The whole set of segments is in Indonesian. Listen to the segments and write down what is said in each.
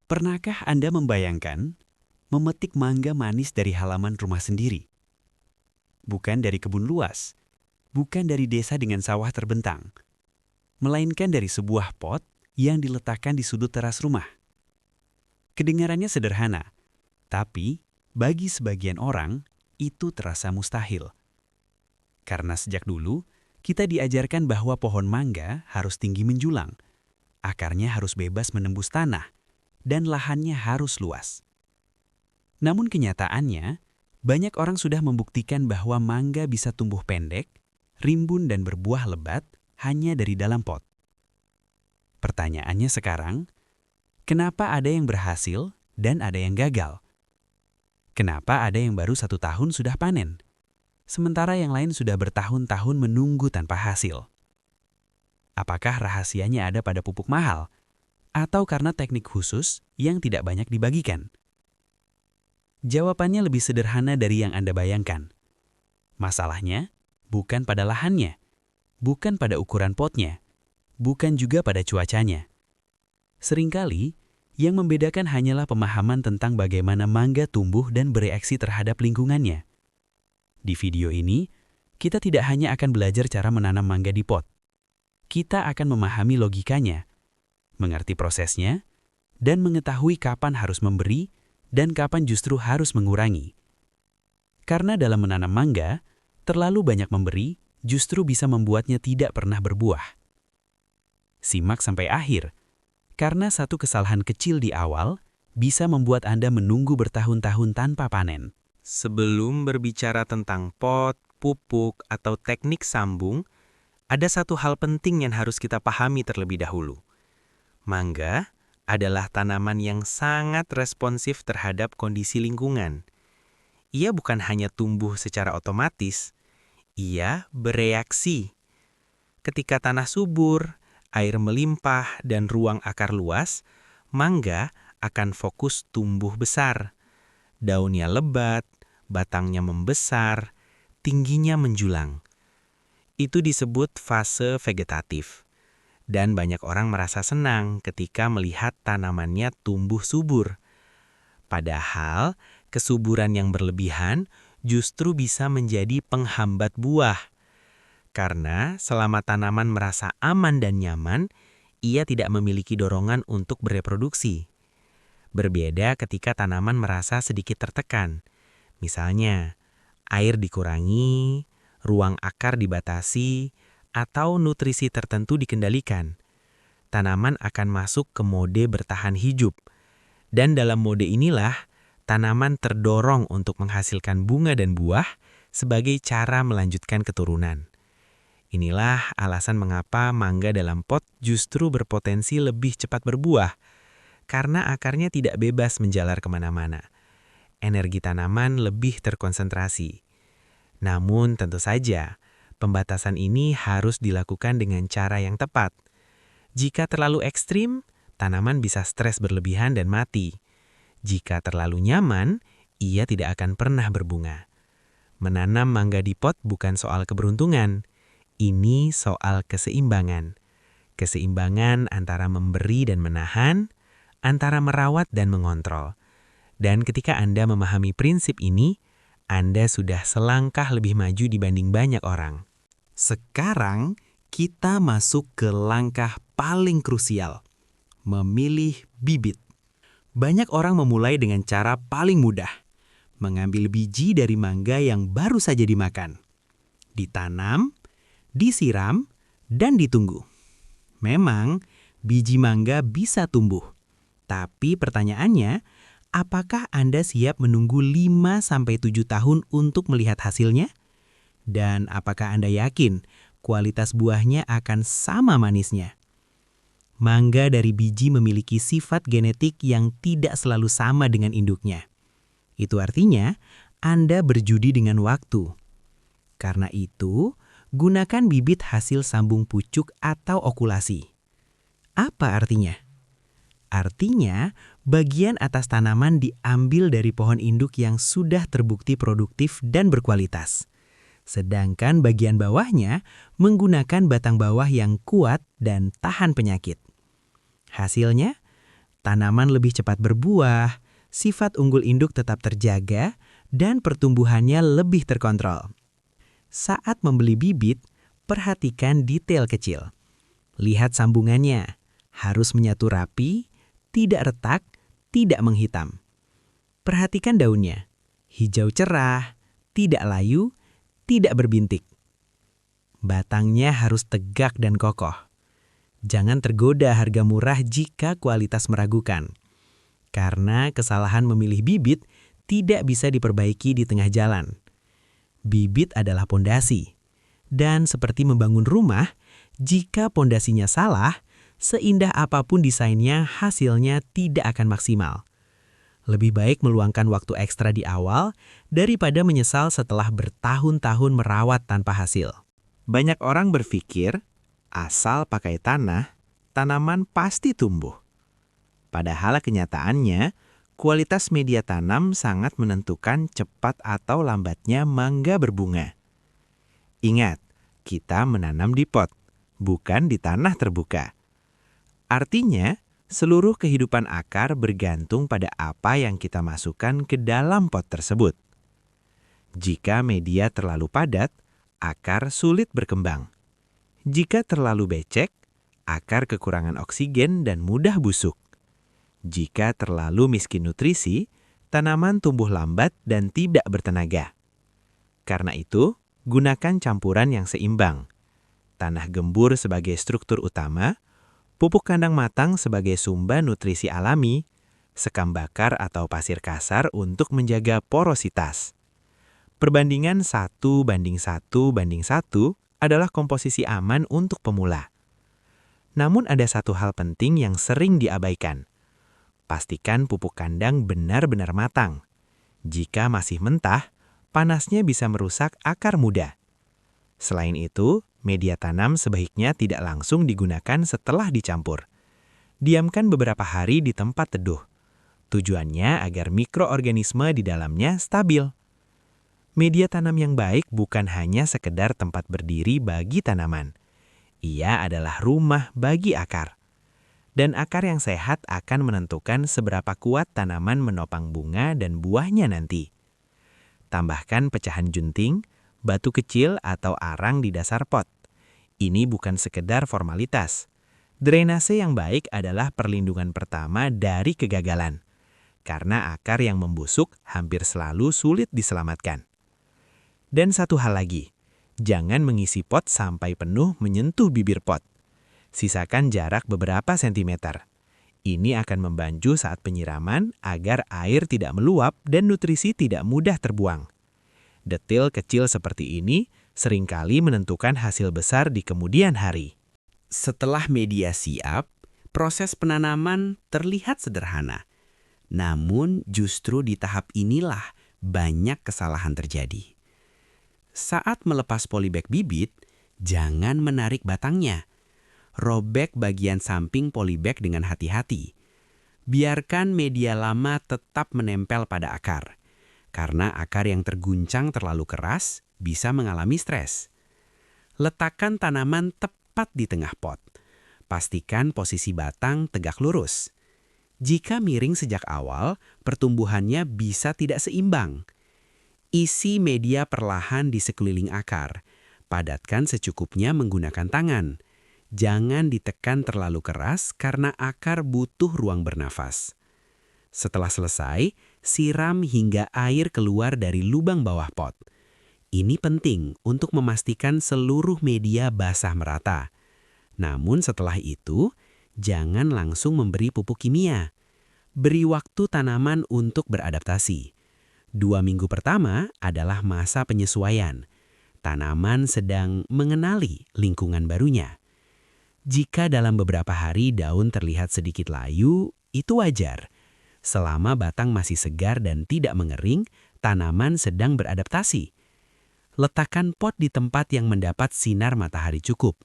Pernahkah Anda membayangkan memetik mangga manis dari halaman rumah sendiri? Bukan dari kebun luas, bukan dari desa dengan sawah terbentang, melainkan dari sebuah pot yang diletakkan di sudut teras rumah. Kedengarannya sederhana, tapi bagi sebagian orang itu terasa mustahil. Karena sejak dulu, kita diajarkan bahwa pohon mangga harus tinggi menjulang, akarnya harus bebas menembus tanah, dan lahannya harus luas. Namun kenyataannya, banyak orang sudah membuktikan bahwa mangga bisa tumbuh pendek, rimbun dan berbuah lebat hanya dari dalam pot. Pertanyaannya sekarang, kenapa ada yang berhasil dan ada yang gagal? Kenapa ada yang baru 1 tahun sudah panen, sementara yang lain sudah bertahun-tahun menunggu tanpa hasil? Apakah rahasianya ada pada pupuk mahal, atau karena teknik khusus yang tidak banyak dibagikan? Jawabannya lebih sederhana dari yang Anda bayangkan. Masalahnya bukan pada lahannya, bukan pada ukuran potnya, bukan juga pada cuacanya. Seringkali, yang membedakan hanyalah pemahaman tentang bagaimana mangga tumbuh dan bereaksi terhadap lingkungannya. Di video ini, kita tidak hanya akan belajar cara menanam mangga di pot. Kita akan memahami logikanya, mengerti prosesnya, dan mengetahui kapan harus memberi dan kapan justru harus mengurangi. Karena dalam menanam mangga, terlalu banyak memberi justru bisa membuatnya tidak pernah berbuah. Simak sampai akhir, karena satu kesalahan kecil di awal bisa membuat Anda menunggu bertahun-tahun tanpa panen. Sebelum berbicara tentang pot, pupuk, atau teknik sambung, ada satu hal penting yang harus kita pahami terlebih dahulu. Mangga adalah tanaman yang sangat responsif terhadap kondisi lingkungan. Ia bukan hanya tumbuh secara otomatis, ia bereaksi. Ketika tanah subur, air melimpah, dan ruang akar luas, mangga akan fokus tumbuh besar. Daunnya lebat, batangnya membesar, tingginya menjulang. Itu disebut fase vegetatif. Dan banyak orang merasa senang ketika melihat tanamannya tumbuh subur. Padahal, kesuburan yang berlebihan justru bisa menjadi penghambat buah. Karena selama tanaman merasa aman dan nyaman, ia tidak memiliki dorongan untuk bereproduksi. Berbeda ketika tanaman merasa sedikit tertekan. Misalnya, air dikurangi, ruang akar dibatasi, atau nutrisi tertentu dikendalikan. Tanaman akan masuk ke mode bertahan hidup. Dan dalam mode inilah, tanaman terdorong untuk menghasilkan bunga dan buah sebagai cara melanjutkan keturunan. Inilah alasan mengapa mangga dalam pot justru berpotensi lebih cepat berbuah, karena akarnya tidak bebas menjalar kemana-mana. Energi tanaman lebih terkonsentrasi. Namun tentu saja, pembatasan ini harus dilakukan dengan cara yang tepat. Jika terlalu ekstrim, tanaman bisa stres berlebihan dan mati. Jika terlalu nyaman, ia tidak akan pernah berbunga. Menanam mangga di pot bukan soal keberuntungan. Ini soal keseimbangan. Keseimbangan antara memberi dan menahan, antara merawat dan mengontrol. Dan ketika Anda memahami prinsip ini, Anda sudah selangkah lebih maju dibanding banyak orang. Sekarang, kita masuk ke langkah paling krusial, memilih bibit. Banyak orang memulai dengan cara paling mudah, mengambil biji dari mangga yang baru saja dimakan. Ditanam, disiram, dan ditunggu. Memang, biji mangga bisa tumbuh. Tapi pertanyaannya, apakah Anda siap menunggu 5-7 tahun untuk melihat hasilnya? Dan apakah Anda yakin kualitas buahnya akan sama manisnya? Mangga dari biji memiliki sifat genetik yang tidak selalu sama dengan induknya. Itu artinya Anda berjudi dengan waktu. Karena itu, gunakan bibit hasil sambung pucuk atau okulasi. Apa artinya? Artinya, bagian atas tanaman diambil dari pohon induk yang sudah terbukti produktif dan berkualitas. Sedangkan bagian bawahnya menggunakan batang bawah yang kuat dan tahan penyakit. Hasilnya, Tanaman lebih cepat berbuah, sifat unggul induk tetap terjaga, dan pertumbuhannya lebih terkontrol. Saat membeli bibit, perhatikan detail kecil. Lihat sambungannya, harus menyatu rapi, tidak retak, tidak menghitam. Perhatikan daunnya, hijau cerah, tidak layu, tidak berbintik. Batangnya harus tegak dan kokoh. Jangan tergoda harga murah jika kualitas meragukan. Karena kesalahan memilih bibit tidak bisa diperbaiki di tengah jalan. Bibit adalah pondasi. Dan seperti membangun rumah, jika pondasinya salah, seindah apapun desainnya, hasilnya tidak akan maksimal. Lebih baik meluangkan waktu ekstra di awal daripada menyesal setelah bertahun-tahun merawat tanpa hasil. Banyak orang berpikir, asal pakai tanah, tanaman pasti tumbuh. Padahal kenyataannya, kualitas media tanam sangat menentukan cepat atau lambatnya mangga berbunga. Ingat, kita menanam di pot, bukan di tanah terbuka. Artinya, seluruh kehidupan akar bergantung pada apa yang kita masukkan ke dalam pot tersebut. Jika media terlalu padat, akar sulit berkembang. Jika terlalu becek, akar kekurangan oksigen dan mudah busuk. Jika terlalu miskin nutrisi, tanaman tumbuh lambat dan tidak bertenaga. Karena itu, gunakan campuran yang seimbang. Tanah gembur sebagai struktur utama, pupuk kandang matang sebagai sumber nutrisi alami, sekam bakar atau pasir kasar untuk menjaga porositas. Perbandingan 1:1:1 adalah komposisi aman untuk pemula. Namun ada satu hal penting yang sering diabaikan. Pastikan pupuk kandang benar-benar matang. Jika masih mentah, panasnya bisa merusak akar muda. Selain itu, media tanam sebaiknya tidak langsung digunakan setelah dicampur. Diamkan beberapa hari di tempat teduh. Tujuannya agar mikroorganisme di dalamnya stabil. Media tanam yang baik bukan hanya sekedar tempat berdiri bagi tanaman. Ia adalah rumah bagi akar. Dan akar yang sehat akan menentukan seberapa kuat tanaman menopang bunga dan buahnya nanti. Tambahkan pecahan junting, batu kecil atau arang di dasar pot. Ini bukan sekedar formalitas. Drainase yang baik adalah perlindungan pertama dari kegagalan. Karena akar yang membusuk hampir selalu sulit diselamatkan. Dan satu hal lagi, jangan mengisi pot sampai penuh menyentuh bibir pot. Sisakan jarak beberapa sentimeter. Ini akan membantu saat penyiraman agar air tidak meluap dan nutrisi tidak mudah terbuang. Detail kecil seperti ini seringkali menentukan hasil besar di kemudian hari. Setelah media siap, proses penanaman terlihat sederhana. Namun justru di tahap inilah banyak kesalahan terjadi. Saat melepas polybag bibit, jangan menarik batangnya. Robek bagian samping polybag dengan hati-hati. Biarkan media lama tetap menempel pada akar. Karena akar yang terguncang terlalu keras bisa mengalami stres. Letakkan tanaman tepat di tengah pot. Pastikan posisi batang tegak lurus. Jika miring sejak awal, pertumbuhannya bisa tidak seimbang. Isi media perlahan di sekeliling akar. Padatkan secukupnya menggunakan tangan. Jangan ditekan terlalu keras karena akar butuh ruang bernafas. Setelah selesai, siram hingga air keluar dari lubang bawah pot. Ini penting untuk memastikan seluruh media basah merata. Namun setelah itu, jangan langsung memberi pupuk kimia. Beri waktu tanaman untuk beradaptasi. 2 minggu pertama adalah masa penyesuaian. Tanaman sedang mengenali lingkungan barunya. Jika dalam beberapa hari daun terlihat sedikit layu, itu wajar. Selama batang masih segar dan tidak mengering, tanaman sedang beradaptasi. Letakkan pot di tempat yang mendapat sinar matahari cukup,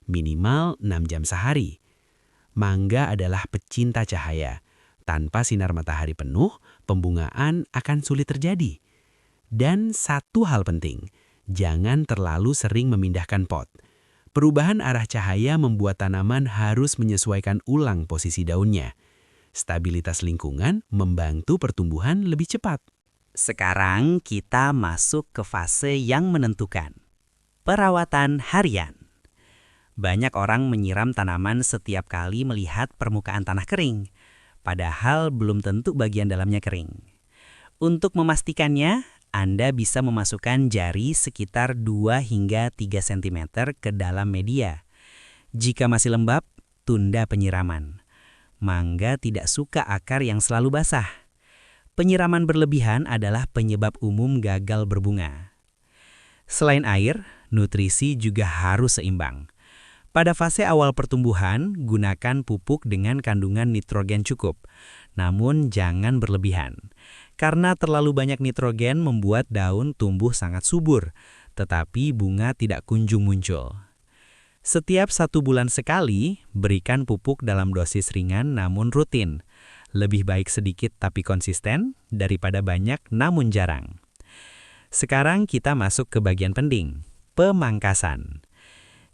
minimal 6 jam sehari. Mangga adalah pecinta cahaya. Tanpa sinar matahari penuh, pembungaan akan sulit terjadi. Dan satu hal penting, jangan terlalu sering memindahkan pot. Perubahan arah cahaya membuat tanaman harus menyesuaikan ulang posisi daunnya. Stabilitas lingkungan membantu pertumbuhan lebih cepat. Sekarang kita masuk ke fase yang menentukan. Perawatan harian. Banyak orang menyiram tanaman setiap kali melihat permukaan tanah kering, padahal belum tentu bagian dalamnya kering. Untuk memastikannya, Anda bisa memasukkan jari sekitar 2 hingga 3 cm ke dalam media. Jika masih lembab, tunda penyiraman. Mangga tidak suka akar yang selalu basah. Penyiraman berlebihan adalah penyebab umum gagal berbunga. Selain air, nutrisi juga harus seimbang. Pada fase awal pertumbuhan, gunakan pupuk dengan kandungan nitrogen cukup. Namun jangan berlebihan. Karena terlalu banyak nitrogen membuat daun tumbuh sangat subur, tetapi bunga tidak kunjung muncul. Setiap 1 bulan sekali, berikan pupuk dalam dosis ringan namun rutin. Lebih baik sedikit tapi konsisten daripada banyak namun jarang. Sekarang kita masuk ke bagian penting, pemangkasan.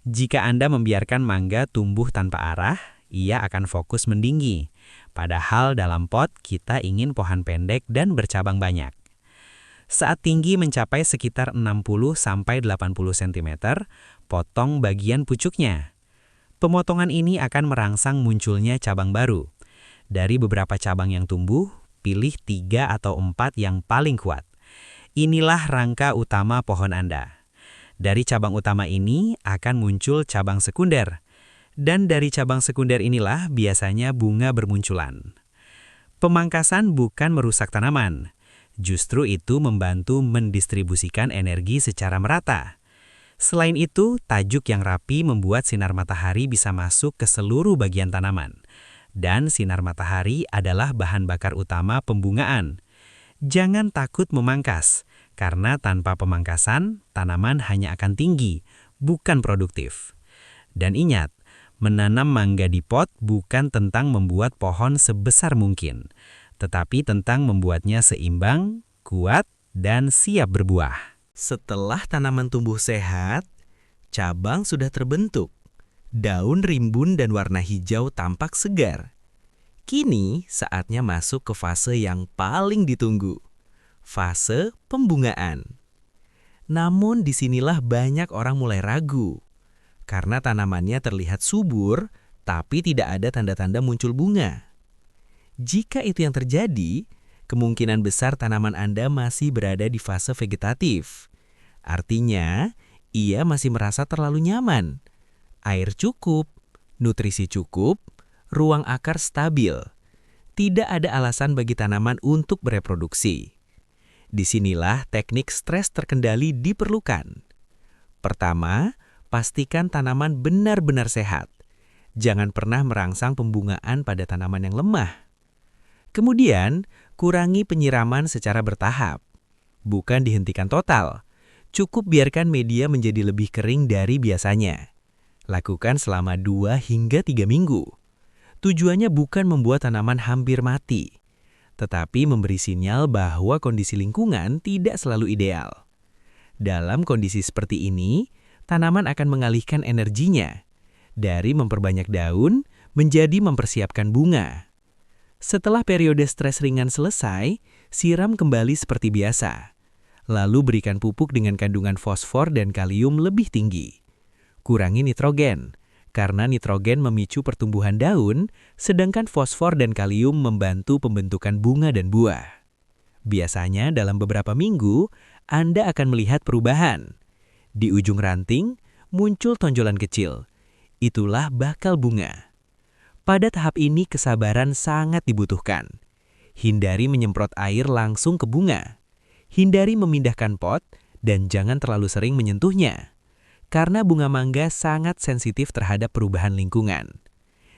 Jika Anda membiarkan mangga tumbuh tanpa arah, ia akan fokus mendinggi. Padahal dalam pot kita ingin pohon pendek dan bercabang banyak. Saat tinggi mencapai sekitar 60-80 cm, potong bagian pucuknya. Pemotongan ini akan merangsang munculnya cabang baru. Dari beberapa cabang yang tumbuh, pilih 3 atau 4 yang paling kuat. Inilah rangka utama pohon Anda. Dari cabang utama ini akan muncul cabang sekunder. Dan dari cabang sekunder inilah biasanya bunga bermunculan. Pemangkasan bukan merusak tanaman. Justru itu membantu mendistribusikan energi secara merata. Selain itu, tajuk yang rapi membuat sinar matahari bisa masuk ke seluruh bagian tanaman. Dan sinar matahari adalah bahan bakar utama pembungaan. Jangan takut memangkas, karena tanpa pemangkasan, tanaman hanya akan tinggi, bukan produktif. Dan ingat, menanam mangga di pot bukan tentang membuat pohon sebesar mungkin, tetapi tentang membuatnya seimbang, kuat, dan siap berbuah. Setelah tanaman tumbuh sehat, cabang sudah terbentuk. Daun rimbun dan warna hijau tampak segar. Kini saatnya masuk ke fase yang paling ditunggu, fase pembungaan. Namun disinilah banyak orang mulai ragu, karena tanamannya terlihat subur, tapi tidak ada tanda-tanda muncul bunga. Jika itu yang terjadi, kemungkinan besar tanaman Anda masih berada di fase vegetatif. Artinya, ia masih merasa terlalu nyaman. Air cukup, nutrisi cukup, ruang akar stabil. Tidak ada alasan bagi tanaman untuk bereproduksi. Disinilah teknik stres terkendali diperlukan. Pertama, pastikan tanaman benar-benar sehat. Jangan pernah merangsang pembungaan pada tanaman yang lemah. Kemudian, kurangi penyiraman secara bertahap. Bukan dihentikan total. Cukup biarkan media menjadi lebih kering dari biasanya. Lakukan selama 2 hingga 3 minggu. Tujuannya bukan membuat tanaman hampir mati, tetapi memberi sinyal bahwa kondisi lingkungan tidak selalu ideal. Dalam kondisi seperti ini, tanaman akan mengalihkan energinya dari memperbanyak daun menjadi mempersiapkan bunga. Setelah periode stres ringan selesai, siram kembali seperti biasa. Lalu berikan pupuk dengan kandungan fosfor dan kalium lebih tinggi. Kurangi nitrogen, karena nitrogen memicu pertumbuhan daun, sedangkan fosfor dan kalium membantu pembentukan bunga dan buah. Biasanya dalam beberapa minggu, Anda akan melihat perubahan. Di ujung ranting, muncul tonjolan kecil. Itulah bakal bunga. Pada tahap ini kesabaran sangat dibutuhkan. Hindari menyemprot air langsung ke bunga. Hindari memindahkan pot, dan jangan terlalu sering menyentuhnya. Karena bunga mangga sangat sensitif terhadap perubahan lingkungan.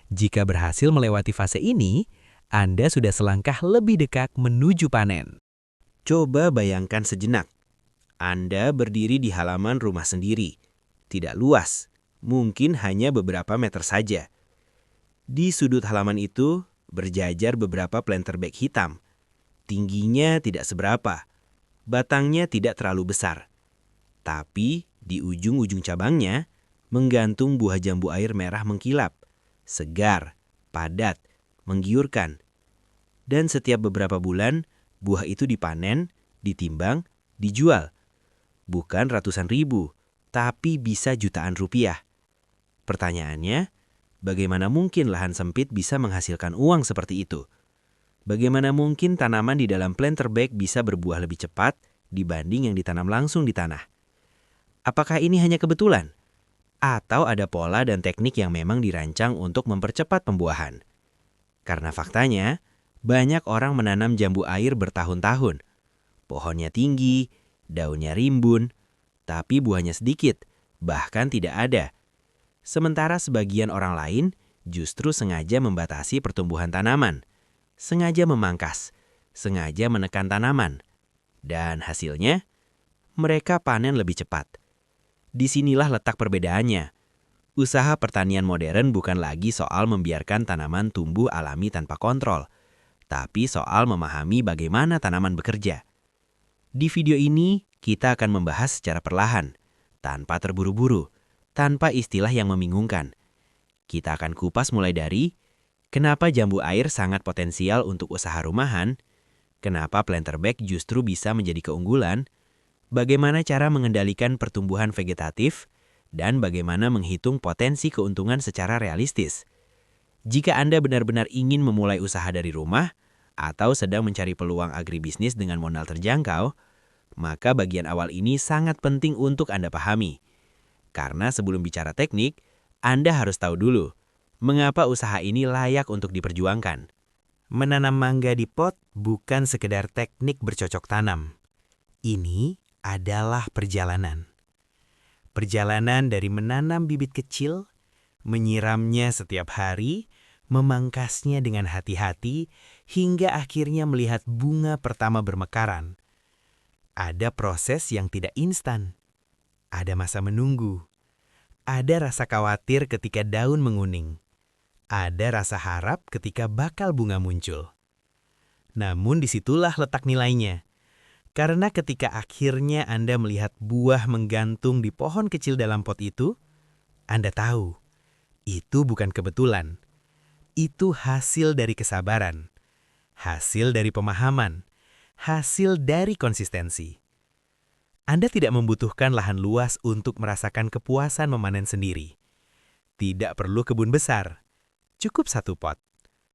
Jika berhasil melewati fase ini, Anda sudah selangkah lebih dekat menuju panen. Coba bayangkan sejenak. Anda berdiri di halaman rumah sendiri. Tidak luas, mungkin hanya beberapa meter saja. Di sudut halaman itu berjajar beberapa planter bag hitam. Tingginya tidak seberapa, batangnya tidak terlalu besar. Tapi di ujung-ujung cabangnya menggantung buah jambu air merah mengkilap, segar, padat, menggiurkan, Dan setiap beberapa bulan, buah itu dipanen, ditimbang, dijual. Bukan ratusan ribu, tapi bisa jutaan rupiah. Pertanyaannya, bagaimana mungkin lahan sempit bisa menghasilkan uang seperti itu? Bagaimana mungkin tanaman di dalam planter bag bisa berbuah lebih cepat dibanding yang ditanam langsung di tanah? Apakah ini hanya kebetulan? Atau ada pola dan teknik yang memang dirancang untuk mempercepat pembuahan? Karena faktanya, banyak orang menanam jambu air bertahun-tahun. Pohonnya tinggi, daunnya rimbun, tapi buahnya sedikit, bahkan tidak ada. Sementara sebagian orang lain justru sengaja membatasi pertumbuhan tanaman, sengaja memangkas, sengaja menekan tanaman. Dan hasilnya, mereka panen lebih cepat. Disinilah letak perbedaannya. Usaha pertanian modern bukan lagi soal membiarkan tanaman tumbuh alami tanpa kontrol, tapi soal memahami bagaimana tanaman bekerja. Di video ini, kita akan membahas secara perlahan, tanpa terburu-buru, tanpa istilah yang membingungkan. Kita akan kupas mulai dari kenapa jambu air sangat potensial untuk usaha rumahan, kenapa planter bag justru bisa menjadi keunggulan, bagaimana cara mengendalikan pertumbuhan vegetatif, dan bagaimana menghitung potensi keuntungan secara realistis. Jika Anda benar-benar ingin memulai usaha dari rumah, atau sedang mencari peluang agribisnis dengan modal terjangkau, maka bagian awal ini sangat penting untuk Anda pahami. Karena sebelum bicara teknik, Anda harus tahu dulu, mengapa usaha ini layak untuk diperjuangkan. Menanam mangga di pot bukan sekedar teknik bercocok tanam. Ini adalah perjalanan. Perjalanan dari menanam bibit kecil, menyiramnya setiap hari, memangkasnya dengan hati-hati, hingga akhirnya melihat bunga pertama bermekaran. Ada proses yang tidak instan. Ada masa menunggu. Ada rasa khawatir ketika daun menguning. Ada rasa harap ketika bakal bunga muncul. Namun disitulah letak nilainya. Karena ketika akhirnya Anda melihat buah menggantung di pohon kecil dalam pot itu, Anda tahu, itu bukan kebetulan. Itu hasil dari kesabaran, hasil dari pemahaman, hasil dari konsistensi. Anda tidak membutuhkan lahan luas untuk merasakan kepuasan memanen sendiri. Tidak perlu kebun besar. Cukup satu pot,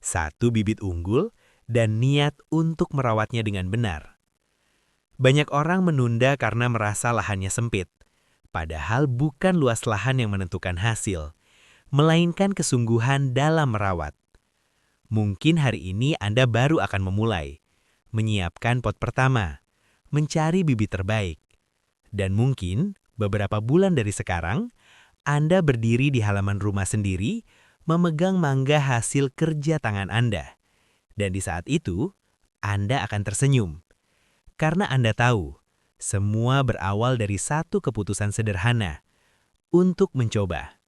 satu bibit unggul, dan niat untuk merawatnya dengan benar. Banyak orang menunda karena merasa lahannya sempit. Padahal bukan luas lahan yang menentukan hasil, melainkan kesungguhan dalam merawat. Mungkin hari ini Anda baru akan memulai, menyiapkan pot pertama, mencari bibit terbaik. Dan mungkin beberapa bulan dari sekarang, Anda berdiri di halaman rumah sendiri, memegang mangga hasil kerja tangan Anda. Dan di saat itu, Anda akan tersenyum. Karena Anda tahu, semua berawal dari satu keputusan sederhana, untuk mencoba.